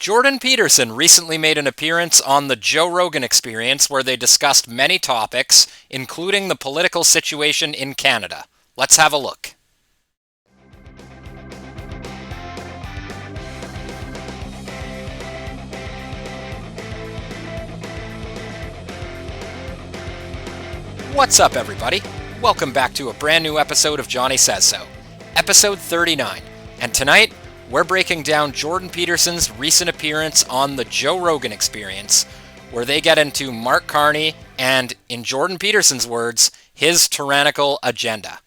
Jordan Peterson recently made an appearance on the Joe Rogan Experience where they discussed many topics, including the political situation in Canada. Let's have a look. What's up, everybody? Welcome back to a brand new episode of Johnny Says So, episode 39. And tonight, we're breaking down Jordan Peterson's recent appearance on the Joe Rogan Experience, where they get into Mark Carney and, in Jordan Peterson's words, his tyrannical agenda.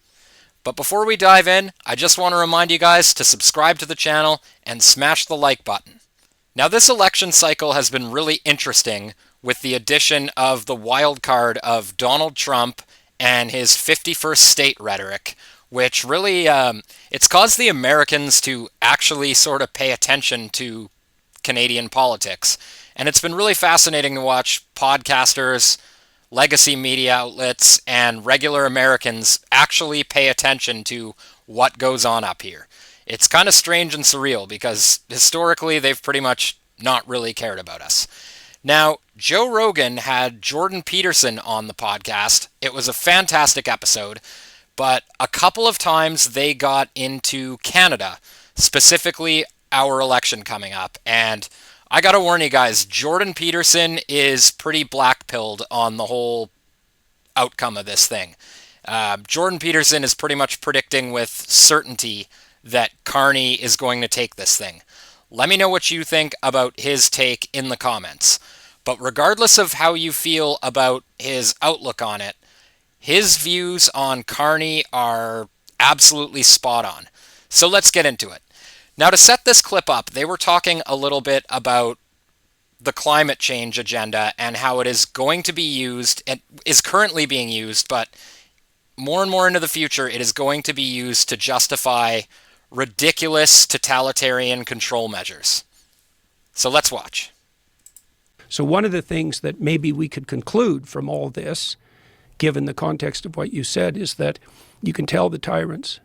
But before we dive in, I just want to remind you guys to subscribe to the channel and smash the like button. Now, this election cycle has been really interesting with the addition of the wild card of Donald Trump and his 51st state rhetoric, which really, it's caused the Americans to actually sort of pay attention to Canadian politics. And it's been really fascinating to watch podcasters, legacy media outlets, and regular Americans actually pay attention to what goes on up here. It's kind of strange and surreal because historically they've pretty much not really cared about us. Now, Joe Rogan had Jordan Peterson on the podcast. It was a fantastic episode, but a couple of times they got into Canada, specifically our election coming up. And I gotta warn you guys, Jordan Peterson is pretty black-pilled on the whole outcome of this thing. Jordan Peterson is pretty much predicting with certainty that Carney is going to take this thing. Let me know what you think about his take in the comments. But regardless of how you feel about his outlook on it, his views on Carney are absolutely spot on. So let's get into it. Now, to set this clip up, they were talking a little bit about the climate change agenda and how it is going to be used and is currently being used, but more and more into the future, it is going to be used to justify ridiculous totalitarian control measures. So let's watch. So one of the things that maybe we could conclude from all this, given the context of what you said, is that you can tell the tyrants,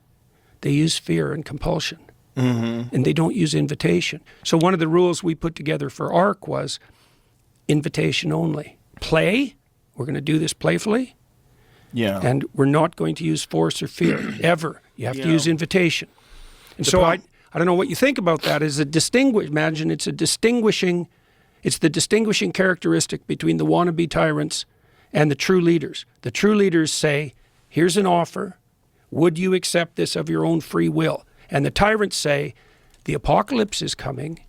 they use fear and compulsion, and they don't use invitation. So one of the rules we put together for ARC was invitation only. Play, we're going to do this playfully, and we're not going to use force or fear, ever. You have to use invitation. And so I don't know what you think about that. Imagine it's the distinguishing characteristic between the wannabe tyrants and the true leaders. The true leaders say, here's an offer. Would you accept this of your own free will? And the tyrants say, the apocalypse is coming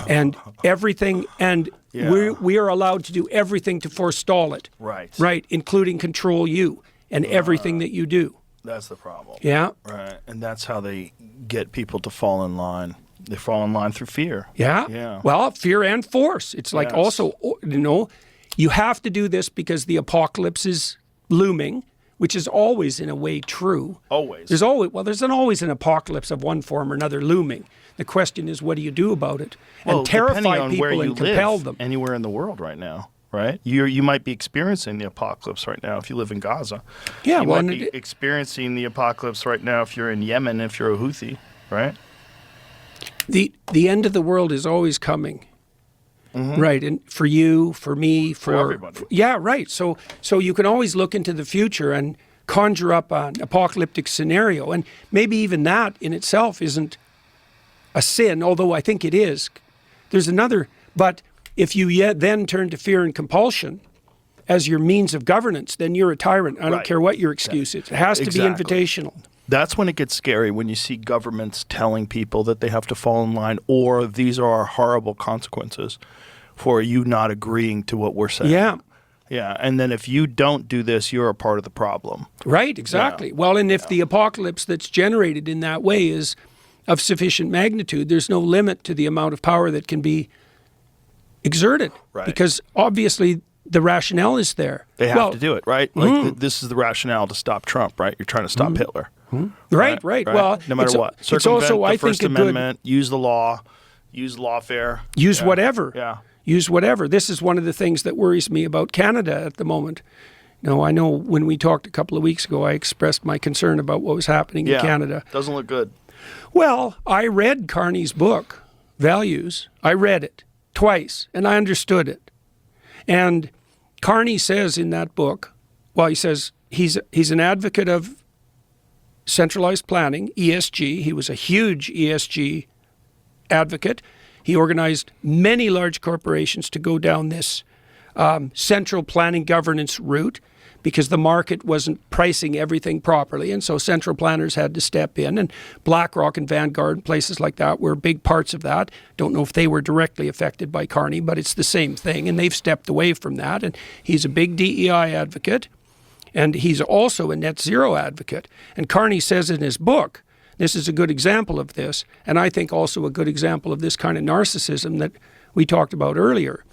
and everything, and we are allowed to do everything to forestall it. Right, including control you and everything that you do. That's the problem. Yeah. Right. And that's how they get people to fall in line. They fall in line through fear. Yeah. Well, fear and force. It's like also, you have to do this because the apocalypse is looming, which is always in a way true. Always. There's always an apocalypse of one form or another looming. The question is, what do you do about it? Well, and terrify people where you and compel live, them. Anywhere in the world right now. Right, you might be experiencing the apocalypse right now if you live in Gaza. Yeah, you might be experiencing the apocalypse right now if you're in Yemen, if you're a Houthi, right? The end of the world is always coming, right? And for you, for me, for everybody. Right. So you can always look into the future and conjure up an apocalyptic scenario, and maybe even that in itself isn't a sin, although I think it is. There's another, but if you then turn to fear and compulsion as your means of governance, then you're a tyrant. I don't care what your excuse is. It has to be invitational. That's when it gets scary, when you see governments telling people that they have to fall in line, or these are our horrible consequences for you not agreeing to what we're saying. Yeah, and then if you don't do this, you're a part of the problem. Right, exactly. Well, and if the apocalypse that's generated in that way is of sufficient magnitude, there's no limit to the amount of power that can be exerted, because obviously the rationale is there. They have to do it, right? Like this is the rationale to stop Trump, right? You're trying to stop Hitler. Right. Well, no matter what. It's also, I think, First Amendment, use the law, use lawfare. Use whatever. Yeah. Use whatever. This is one of the things that worries me about Canada at the moment. I know when we talked a couple of weeks ago, I expressed my concern about what was happening in Canada. Doesn't look good. Well, I read Carney's book, values. I read it twice and I understood it. And Carney says in that book, well, he says he's an advocate of centralized planning, ESG. He was a huge ESG advocate. He organized many large corporations to go down this central planning governance route because the market wasn't pricing everything properly. And so central planners had to step in, and BlackRock and Vanguard and places like that were big parts of that. Don't know if they were directly affected by Carney, but it's the same thing. And they've stepped away from that. And he's a big DEI advocate. And he's also a net zero advocate. And Carney says in his book, this is a good example of this, and I think also a good example of this kind of narcissism that we talked about earlier.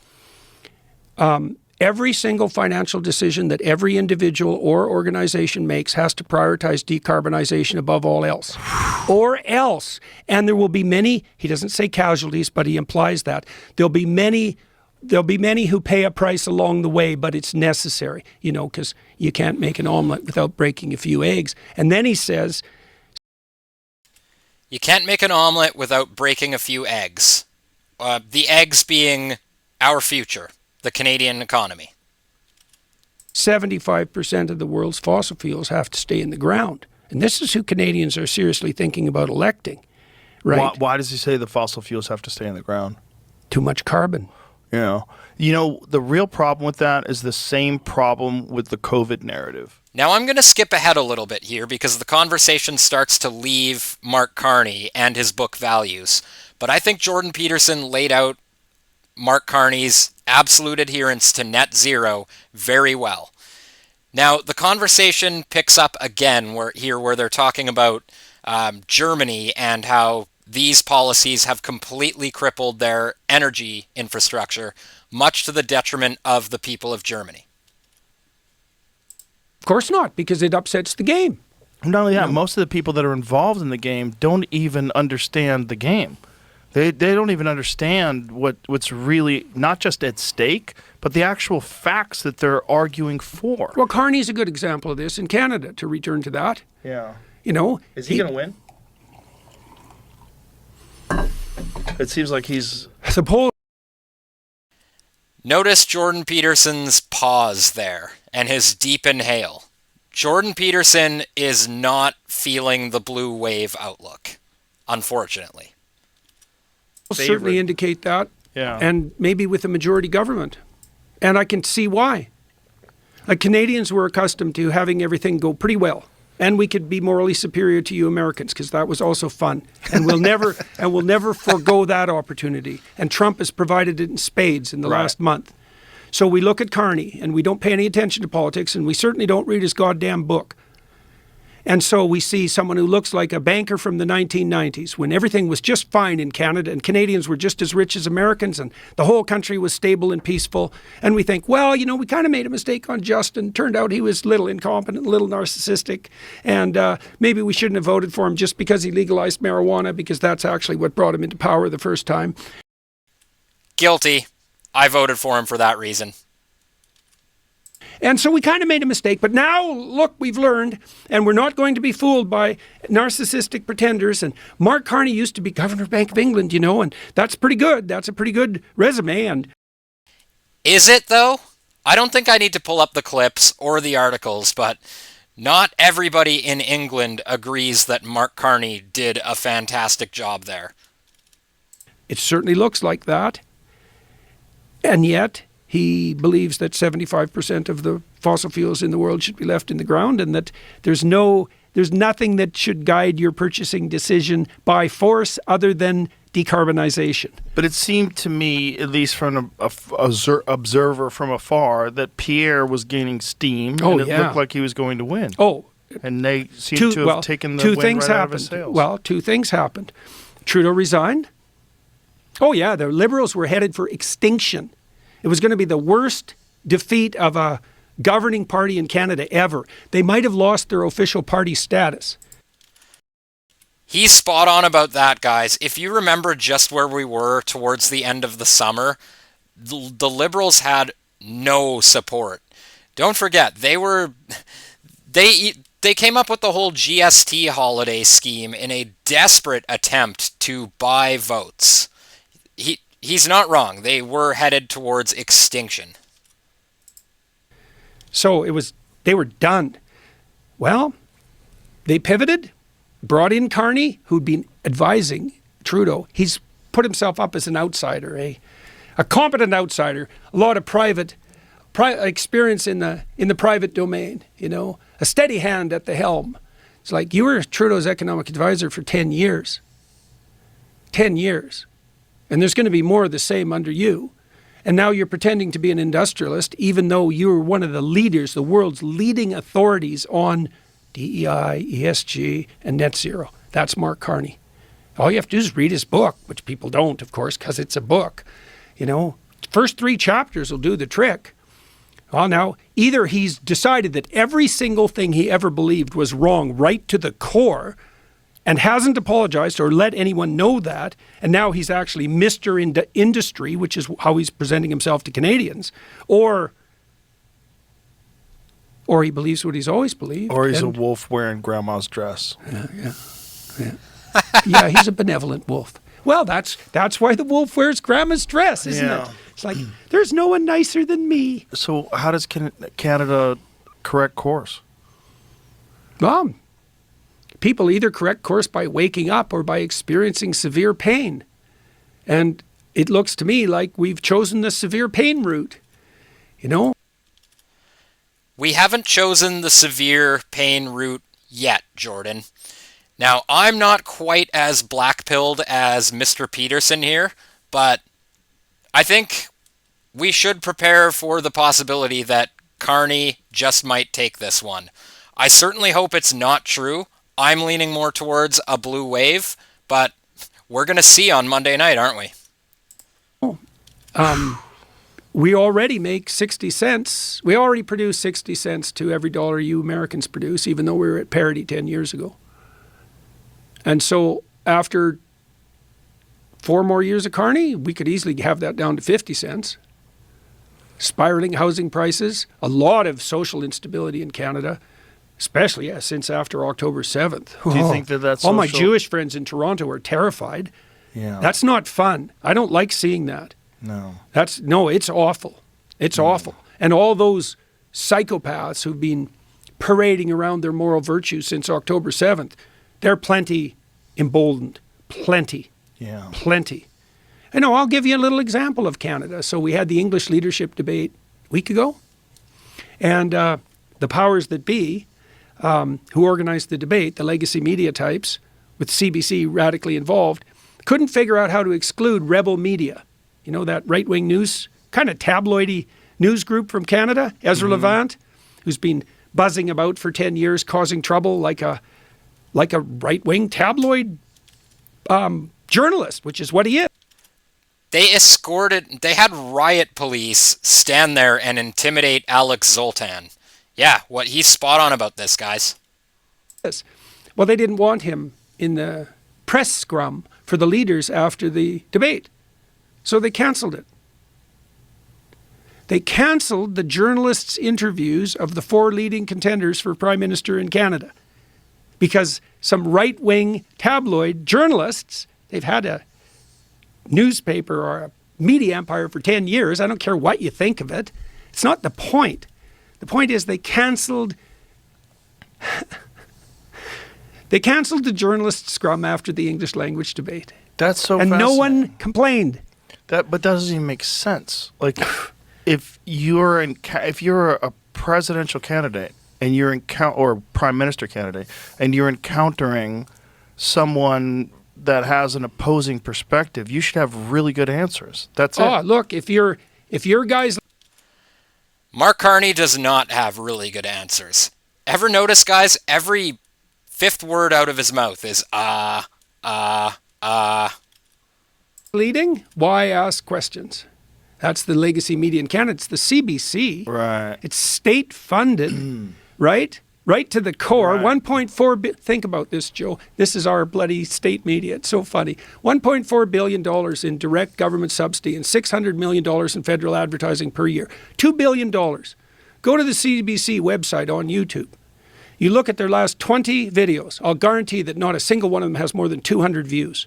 Every single financial decision that every individual or organization makes has to prioritize decarbonization above all else. Or else. And there will be many, he doesn't say casualties, but he implies that. There'll be many who pay a price along the way, but it's necessary, because you can't make an omelet without breaking a few eggs. And then he says, you can't make an omelet without breaking a few eggs. The eggs being our future, the Canadian economy. 75% of the world's fossil fuels have to stay in the ground. And this is who Canadians are seriously thinking about electing, right? Why does he say the fossil fuels have to stay in the ground? Too much carbon. The real problem with that is the same problem with the COVID narrative. Now I'm going to skip ahead a little bit here because the conversation starts to leave Mark Carney and his book values. But I think Jordan Peterson laid out Mark Carney's absolute adherence to net zero very well. Now the conversation picks up again where they're talking about Germany and how these policies have completely crippled their energy infrastructure, much to the detriment of the people of Germany. Of course not, because it upsets the game. Not only that, most of the people that are involved in the game don't even understand the game. They don't even understand what's really not just at stake, but the actual facts that they're arguing for. Well, Carney's a good example of this in Canada, to return to that. Yeah. Is he going to win? It seems like he's... Notice Jordan Peterson's pause there and his deep inhale. Jordan Peterson is not feeling the blue wave outlook, unfortunately. Certainly indicate that, and maybe with a majority government. And I can see why. Canadians were accustomed to having everything go pretty well. And we could be morally superior to you Americans, because that was also fun. And we'll never forego that opportunity. And Trump has provided it in spades in the last month. So we look at Carney, and we don't pay any attention to politics, and we certainly don't read his goddamn book. And so we see someone who looks like a banker from the 1990s, when everything was just fine in Canada and Canadians were just as rich as Americans and the whole country was stable and peaceful. And we think, well, we kind of made a mistake on Justin. Turned out he was a little incompetent, a little narcissistic. And maybe we shouldn't have voted for him just because he legalized marijuana, because that's actually what brought him into power the first time. Guilty. I voted for him for that reason. And so we kind of made a mistake. But now, look, we've learned, and we're not going to be fooled by narcissistic pretenders. And Mark Carney used to be Governor of Bank of England, and that's pretty good. That's a pretty good resume. And is it, though? I don't think I need to pull up the clips or the articles, but not everybody in England agrees that Mark Carney did a fantastic job there. It certainly looks like that. And yet he believes that 75% of the fossil fuels in the world should be left in the ground, and that there's nothing that should guide your purchasing decision by force other than decarbonization. But it seemed to me, at least from an observer from afar, that Pierre was gaining steam, and it looked like he was going to win. And they seem to have taken the wind right out of his sails. Well, two things happened. Trudeau resigned. The Liberals were headed for extinction. It was going to be the worst defeat of a governing party in Canada ever. They might have lost their official party status. He's spot on about that, guys. If you remember just where we were towards the end of the summer, the Liberals had no support. Don't forget, they came up with the whole GST holiday scheme in a desperate attempt to buy votes. he's not wrong. They were headed towards extinction. So they were done. Well, they pivoted, brought in Carney, who'd been advising Trudeau. He's put himself up as an outsider, a competent outsider, a lot of private experience in the private domain, a steady hand at the helm. It's like, you were Trudeau's economic advisor for 10 years. 10 years. And there's going to be more of the same under you. And now you're pretending to be an industrialist, even though you're one of the leaders, the world's leading authorities on DEI, ESG, and net zero. That's Mark Carney. All you have to do is read his book, which people don't, of course, because it's a book. First 3 chapters will do the trick. Well, now, either he's decided that every single thing he ever believed was wrong right to the core and hasn't apologized or let anyone know that, and now he's actually Mr. Industry, which is how he's presenting himself to Canadians, or he believes what he's always believed. Or he's a wolf wearing grandma's dress. Yeah. Yeah, he's a benevolent wolf. Well, that's why the wolf wears grandma's dress, isn't it? It's like, there's no one nicer than me. So how does Canada correct course? Well, people either correct course by waking up or by experiencing severe pain. And it looks to me like we've chosen the severe pain route, We haven't chosen the severe pain route yet, Jordan. Now, I'm not quite as black-pilled as Mr. Peterson here, but I think we should prepare for the possibility that Carney just might take this one. I certainly hope it's not true. I'm leaning more towards a blue wave, but we're going to see on Monday night, aren't we? We already make 60 cents. We already produce 60 cents to every dollar you Americans produce, even though we were at parity 10 years ago. And so after 4 more years of Carney, we could easily have that down to 50 cents. Spiraling housing prices, a lot of social instability in Canada, especially since after October 7th. Do you think that's all my Jewish friends in Toronto are terrified. Yeah. That's not fun. I don't like seeing that. No. It's awful. It's awful. And all those psychopaths who've been parading around their moral virtues since October 7th, they're plenty emboldened. Plenty. Yeah. Plenty. I'll give you a little example of Canada. So we had the English leadership debate a week ago. And the powers that be, who organized the debate, the legacy media types, with CBC radically involved, couldn't figure out how to exclude rebel media. That right-wing news, kind of tabloidy news group from Canada, Ezra Levant, who's been buzzing about for 10 years, causing trouble like a right-wing tabloid journalist, which is what he is. They had riot police stand there and intimidate Alex Zoltan. Yeah, he's spot on about this, guys. Well, they didn't want him in the press scrum for the leaders after the debate. So they canceled it. They canceled the journalists' interviews of the 4 leading contenders for Prime Minister in Canada because some right-wing tabloid journalists, they've had a newspaper or a media empire for 10 years. I don't care what you think of it. It's not the point. The point is they canceled the journalist scrum after the English language debate. That's so and fascinating. No one complained. But that doesn't even make sense. Like, if you're a presidential candidate and or prime minister candidate and you're encountering someone that has an opposing perspective, you should have really good answers. That's it. Oh, look, if your guys. Mark Carney does not have really good answers. Ever notice, guys, every 5th word out of his mouth is Leading? Why ask questions? That's the legacy media in Canada. It's the CBC. Right. It's state-funded, right? Right to the core. Right. 1.4 think about this, Joe. This is our bloody state media. It's so funny. $1.4 billion in direct government subsidy and $600 million in federal advertising per year. $2 billion. Go to the CBC website on YouTube. You look at their last 20 videos. I'll guarantee that not a single one of them has more than 200 views.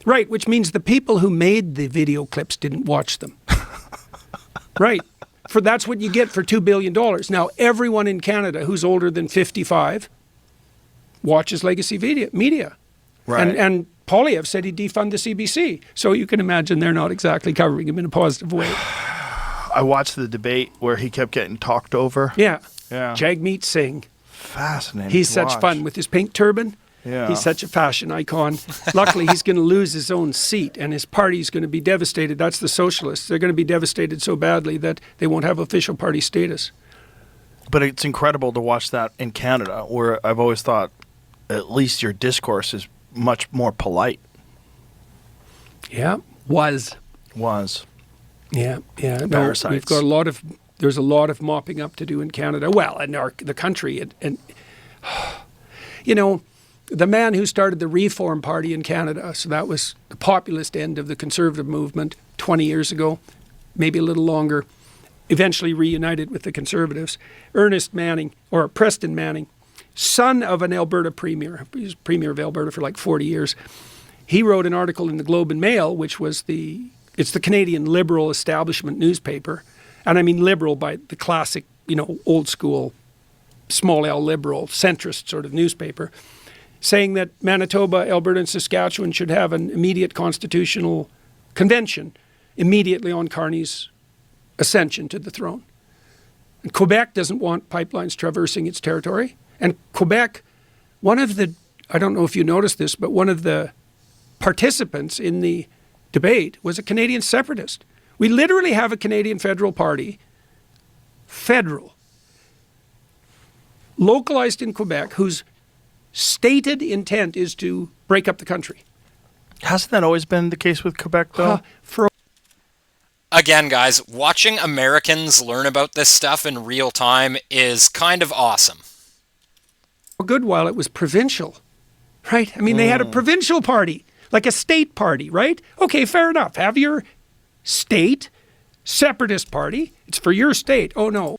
Right, which means the people who made the video clips didn't watch them. Right. That's what you get for $2 billion. Now, everyone in Canada who's older than 55 watches legacy media. Right. And Poilievre said he'd defund the CBC. So you can imagine they're not exactly covering him in a positive way. I watched the debate where he kept getting talked over. Yeah. Yeah. Jagmeet Singh. Fascinating. He's to such watch. fun with his pink turban. Yeah. He's such a fashion icon. Luckily, he's going to lose his own seat, and his party's going to be devastated. That's the socialists. They're going to be devastated so badly that they won't have official party status. But it's incredible to watch that in Canada, where I've always thought at least your discourse is much more polite. Yeah, was. Yeah. No, Parasites. we've got there's a lot of mopping up to do in Canada. Well, in the country, and you know, the man who started the Reform Party in Canada, so that was the populist end of the Conservative movement 20 years ago, maybe a little longer, eventually reunited with the Conservatives. Preston Manning, son of an Alberta premier, he was premier of Alberta for like 40 years. He wrote an article in the Globe and Mail, which was it's the Canadian liberal establishment newspaper. And I mean liberal by the classic, old school, small L liberal, centrist sort of newspaper, saying that Manitoba, Alberta, and Saskatchewan should have an immediate constitutional convention immediately on Carney's ascension to the throne. And Quebec doesn't want pipelines traversing its territory. And Quebec, I don't know if you noticed this, but one of the participants in the debate was a Canadian separatist. We literally have a Canadian federal party, localized in Quebec, whose stated intent is to break up the country. Hasn't that always been the case with Quebec, though? Again, guys, watching Americans learn about this stuff in real time is kind of awesome. For a good while, it was provincial, right? I mean, they had a provincial party, like a state party, right? Okay, fair enough. Have your state separatist party. It's for your state. Oh, no.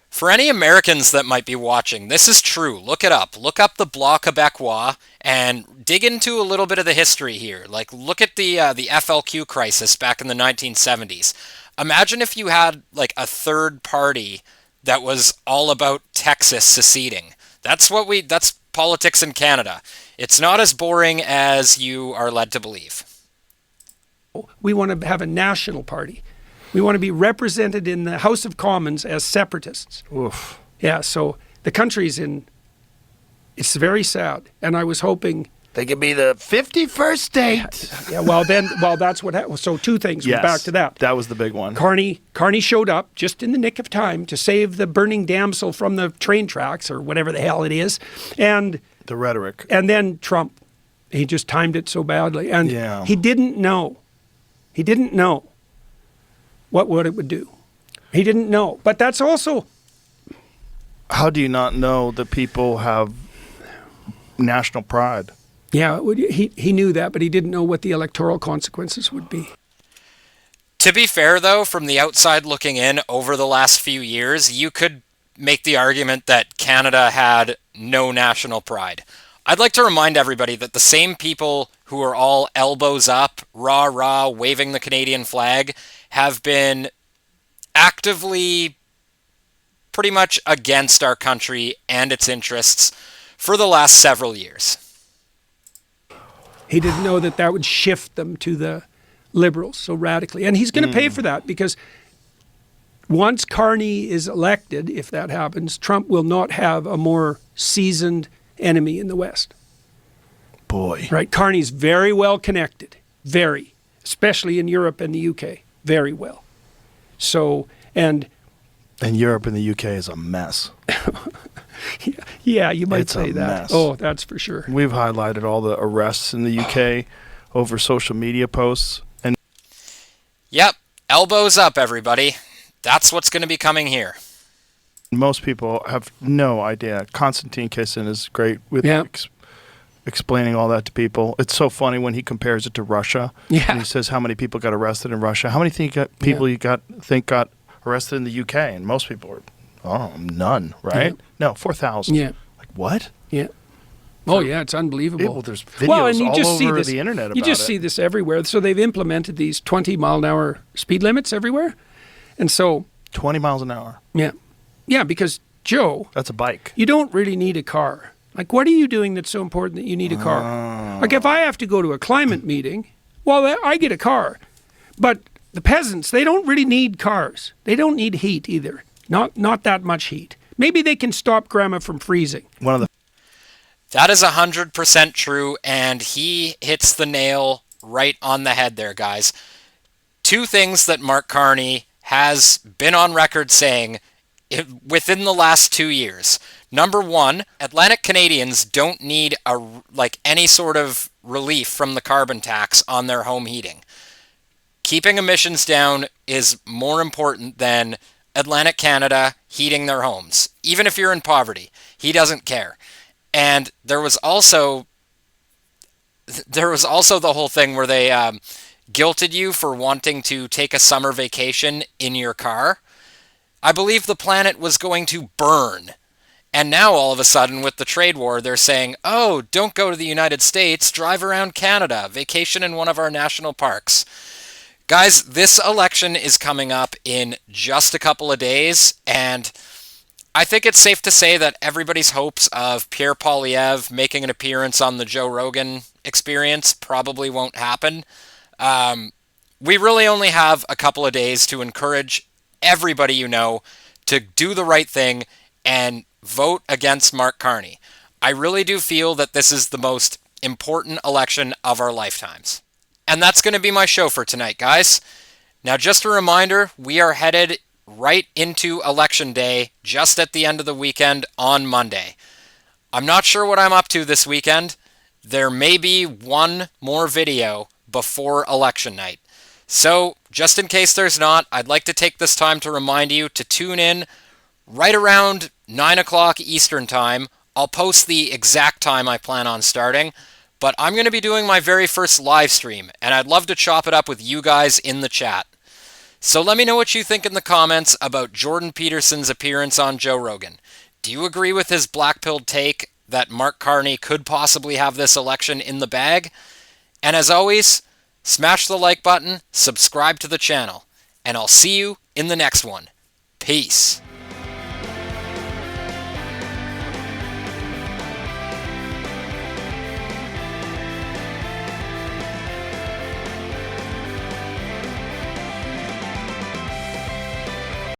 For any Americans that might be watching, this is true. Look it up. Look up the Bloc Québécois and dig into a little bit of the history here. Like, look at the FLQ crisis back in the 1970s. Imagine if you had, like, a third party that was all about Texas seceding. That's politics in Canada. It's not as boring as you are led to believe. We want to have a national party. We want to be represented in the House of Commons as separatists. Oof. Yeah, so the country's it's very sad. And I was hoping... They could be the 51st state. Yeah, that's what happened. So two things. Yes, we're back to that. That was the big one. Carney showed up just in the nick of time to save the burning damsel from the train tracks or whatever the hell it is. And the rhetoric. And then Trump. He just timed it so badly. And yeah. He didn't know what it would do. He didn't know. But that's also... How do you not know that people have national pride? Yeah, he knew that, but he didn't know what the electoral consequences would be. To be fair, though, from the outside looking in over the last few years, you could make the argument that Canada had no national pride. I'd like to remind everybody that the same people who are all elbows up, rah-rah, waving the Canadian flag, have been actively pretty much against our country and its interests for the last several years. He didn't know that would shift them to the Liberals so radically. And he's going to pay for that because once Carney is elected, if that happens, Trump will not have a more seasoned enemy in the West. Boy. Right? Carney's very well connected. Very. Especially in Europe and the UK. Very well. So, and Europe and the UK is a mess. Yeah, you might it's say a that. Mess. Oh, that's for sure. We've highlighted all the arrests in the UK over social media posts. And yep, elbows up, everybody. That's what's going to be coming here. Most people have no idea. Konstantin Kisin is great with explaining all that to people. It's so funny when he compares it to Russia. Yeah. And he says how many people got arrested in Russia. How many think got arrested in the UK? And most people are, none, right? Yeah. No, 4,000. Yeah. Like, what? Yeah. Oh, yeah, it's unbelievable. Well, there's videos all over the internet about it. You just see this everywhere. So they've implemented these 20-mile-an-hour speed limits everywhere. And so... 20 miles an hour. Yeah. Yeah, because, Joe... That's a bike. You don't really need a car. Like, what are you doing that's so important that you need a car? Like, if I have to go to a climate meeting, well, I get a car. But the peasants, they don't really need cars. They don't need heat either. Not that much heat. Maybe they can stop Grandma from freezing. That is 100% true, and he hits the nail right on the head there, guys. Two things that Mark Carney has been on record saying within the last 2 years. Number one, Atlantic Canadians don't need any sort of relief from the carbon tax on their home heating. Keeping emissions down is more important than Atlantic Canada heating their homes. Even if you're in poverty, he doesn't care. And there was also the whole thing where they guilted you for wanting to take a summer vacation in your car. I believe the planet was going to burn. And now all of a sudden with the trade war, they're saying, oh, don't go to the United States, drive around Canada, vacation in one of our national parks. Guys, this election is coming up in just a couple of days, and I think it's safe to say that everybody's hopes of Pierre Poilievre making an appearance on the Joe Rogan Experience probably won't happen. We really only have a couple of days to encourage everybody you know to do the right thing and vote against Mark Carney. I really do feel that this is the most important election of our lifetimes. And that's going to be my show for tonight, guys. Now, just a reminder, we are headed right into Election Day, just at the end of the weekend on Monday. I'm not sure what I'm up to this weekend. There may be one more video before election night. So, just in case there's not, I'd like to take this time to remind you to tune in right around 9 o'clock Eastern Time. I'll post the exact time I plan on starting, but I'm going to be doing my very first live stream, and I'd love to chop it up with you guys in the chat. So let me know what you think in the comments about Jordan Peterson's appearance on Joe Rogan. Do you agree with his black-pilled take that Mark Carney could possibly have this election in the bag? And as always, smash the like button, subscribe to the channel, and I'll see you in the next one. Peace.